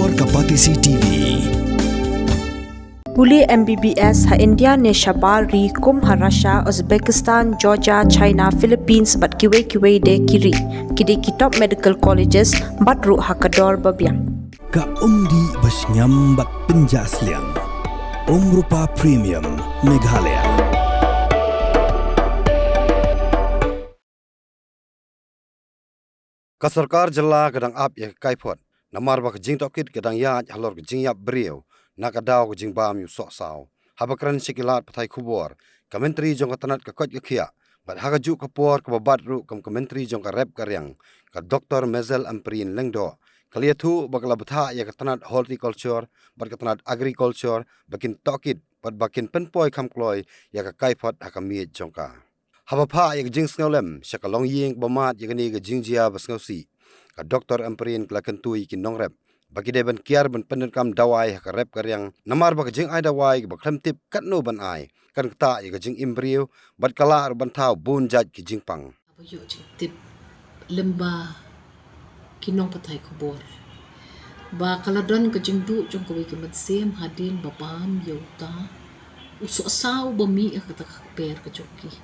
Halor Kapatisi TV. Puli MBBS ha India ne Shabal ri kum ha Russia, Uzbekistan, Georgia, China, Philippines bat kiwe de kiri. Kidi kitop medical colleges bat ru ha kador babiang. Ka umdi basnyam bat penjasliang. Rupa Premium Meghalaya. Ka Sorkar jala kadang ap ya Kaiphod. Namar ba Jingkynnoh kadang ya Halor Jingïap Briew. Nakadaw Jingbam yu Sohsaw. Habakran sikilat patai kubor. Kamentri jong katanat kakot kia. Bat hagaju kapor kababat ru kamentri jong ka rep karyang. Ka Dr. Mezel Amprin Lengdo. Kaliatu bakala betha ya katanat horticulture. Bat katanat agriculture. Bakin tokit. Bat bakin penpoy kamkloy ya ka Kaiphod hakamiet jong ka. Habapa ya jing snolem syakalong ying bamat ya kani Jingïap basngausi. Ka Dr. Amprin klakentui kinong rep. Bagi deban kiar ban pendekam dawai ka rep karyang namar ba jing ai dawai ba klemtip katno ban ai kan kta ya jing imbriu bat kala ban thau bun jaj ki jingpang abayo jing tip lemba kinong patai kubor ba kaladon ka jing du jong ko ke matsem hadin babam yauta Sohsaw bami ka per ka joki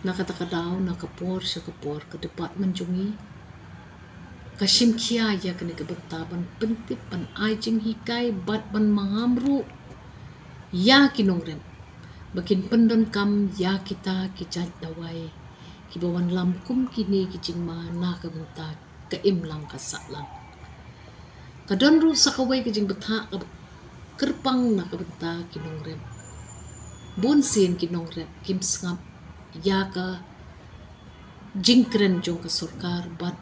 nakatakadaw nakapor sa kapor ka department jungi Kasim kia ya kena kebetaban pentip pan ajing hikai bat ban mangamru ya kinongrem bakin pendon kam ya kita kijat dawai kibawan lam kum kini kijing mana kebenta ke imlam kasaklam kadon ru sakawai kijing betha kerpang na kebenta kinongrem bonsin kinongrem kim sngap ya ka jingkren jong ka Sorkar bat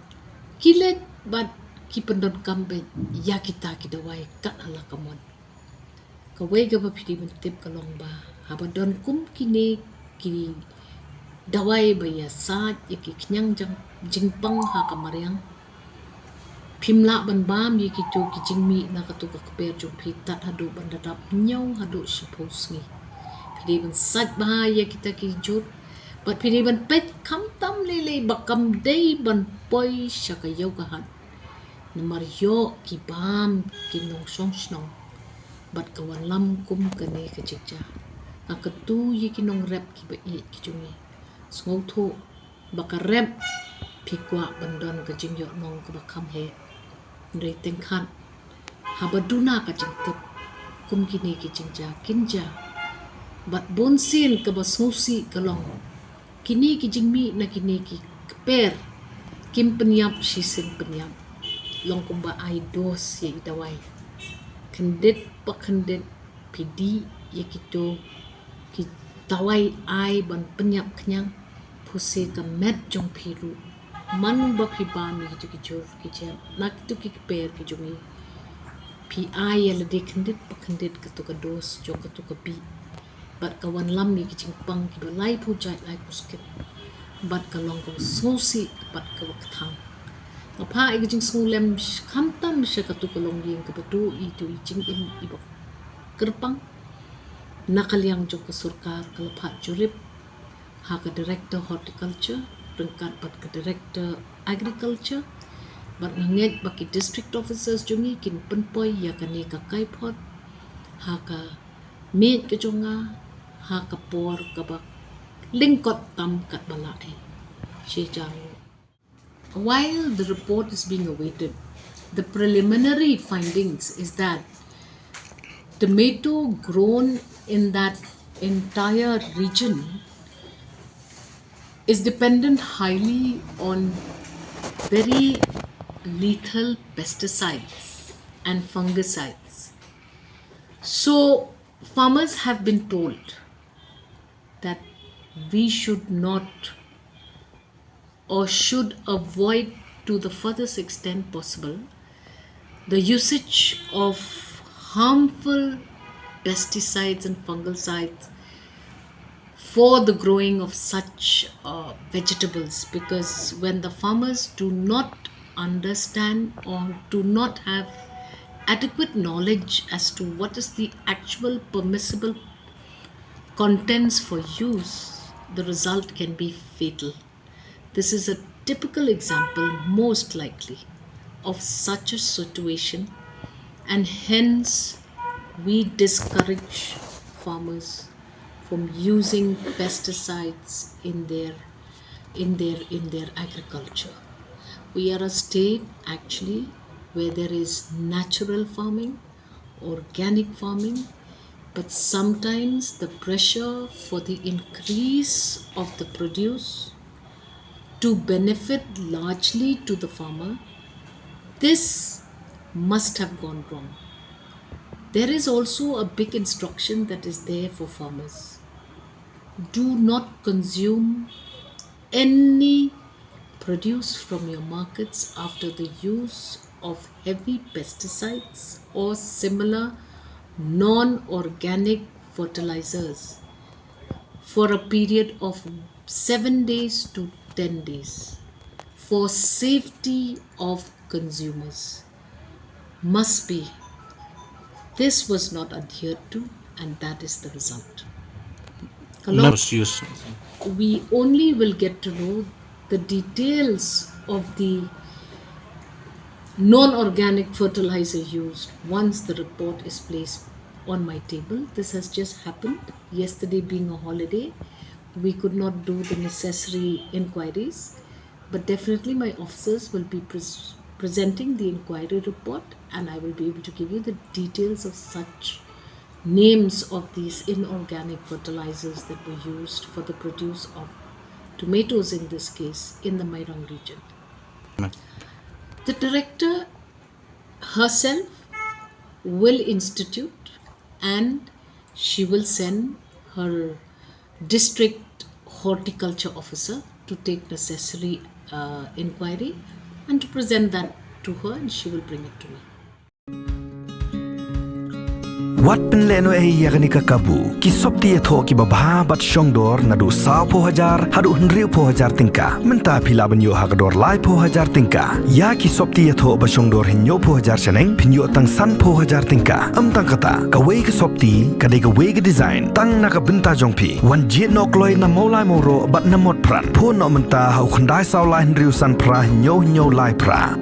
kilet bat ki pendon kambe ya kita kidawai kat ala kamon kawai gaba pidi mentip kalong ba habadon kum kini ki dawai ba ya sat ya ki knyang jang jingpang ha kamaryang pimla ban bam ya ki tu ki jingmi na katu ka kaper jong pitat hadu ban dadap nyau hadu shipos ni pidi ban sat ba ya kita ki jur But pili ban pet kam tam lele bakam day ban poi syakayaw kahan. Namar yo ki bam ki nong song snong. But kawan lam kum kane ka jikja. Kakatu ye ki nong rep ki ba i ki jungi. Sngau to baka rep pikwa bandon ka jingyo nong ka bakam he. Ndray tengkan. Habaduna ka jingtip. Kum kine ki jingja kinja. But bonsin ka basmusi kalong. Kini ki jingmi na kini ki per kim penyap sisin penyap long kumba ai dos ye idawai kendit pa kendit pidi ye kito ki tawai ai ban penyap kenyang puse ka met jong piru man ba pi ba mi ki jur ki jam nak tu ki per ki jungi pi ai ye le kendit pa kendit ka tu ka dos jong ka tu ka bi Bat kawan lam ni kicing pang ki balai pu jai lai pu skip. Bat kalong ko sosi bat ka waktang. Apa kicing sulem kamtam sya katu kalong yang ke batu itu icing im ibok. Kerpang nakaliang jok ke Sorkar kalapat jurip ha ke director horticulture rengkat bat ke director agriculture bat nganget baki district officers jungi kin penpoi ya kane ka Kaiphod ha ka meet ke jonga ha kapor kabak lingkot tam kat balai Shejaru. While the report is being awaited, the preliminary findings is that tomato grown in that entire region is dependent highly on very lethal pesticides and fungicides. So farmers have been told that we should not or should avoid to the furthest extent possible the usage of harmful pesticides and fungicides for the growing of such vegetables, because when the farmers do not understand or do not have adequate knowledge as to what is the actual permissible contents for use, the result can be fatal. This is a typical example, most likely, of such a situation, and hence we discourage farmers from using pesticides in their agriculture. We are a state actually where there is natural farming, organic farming, but sometimes the pressure for the increase of the produce to benefit largely to the farmer, this must have gone wrong. There is also a big instruction that is there for farmers. Do not consume any produce from your markets after the use of heavy pesticides or similar non-organic fertilizers for a period of 7 days to 10 days for safety of consumers. Must be. This was not adhered to, and that is the result. Misuse. We only will get to know the details of the non-organic fertilizer used once the report is placed on my table. This has just happened yesterday, being a holiday. We could not do the necessary inquiries, but definitely my officers will be presenting the inquiry report, and I will be able to give you the details of such names of these inorganic fertilizers that were used for the produce of tomatoes, in this case in the Mairang region. The director herself will institute, and she will send her district horticulture officer to take necessary inquiry and to present that to her, and she will bring it to me. Wat penleno yakni kakabu ki sopti etho ki babha bat shongdor nadu saw po hajar hadu hnriu po hajar tingka menta phila banyo hagador lai po hajar tingka ya ki sopti etho ba shongdor hinyo po hajar chaneng phinyo tang san po hajar tingka tang kata kawei ki sopti kadai kawei ki design tang naka benta jongpi wan jit nok loi na molai moro bat na mot pran pho no menta hau khandai saw lai hnriu san pra hinyo lai pra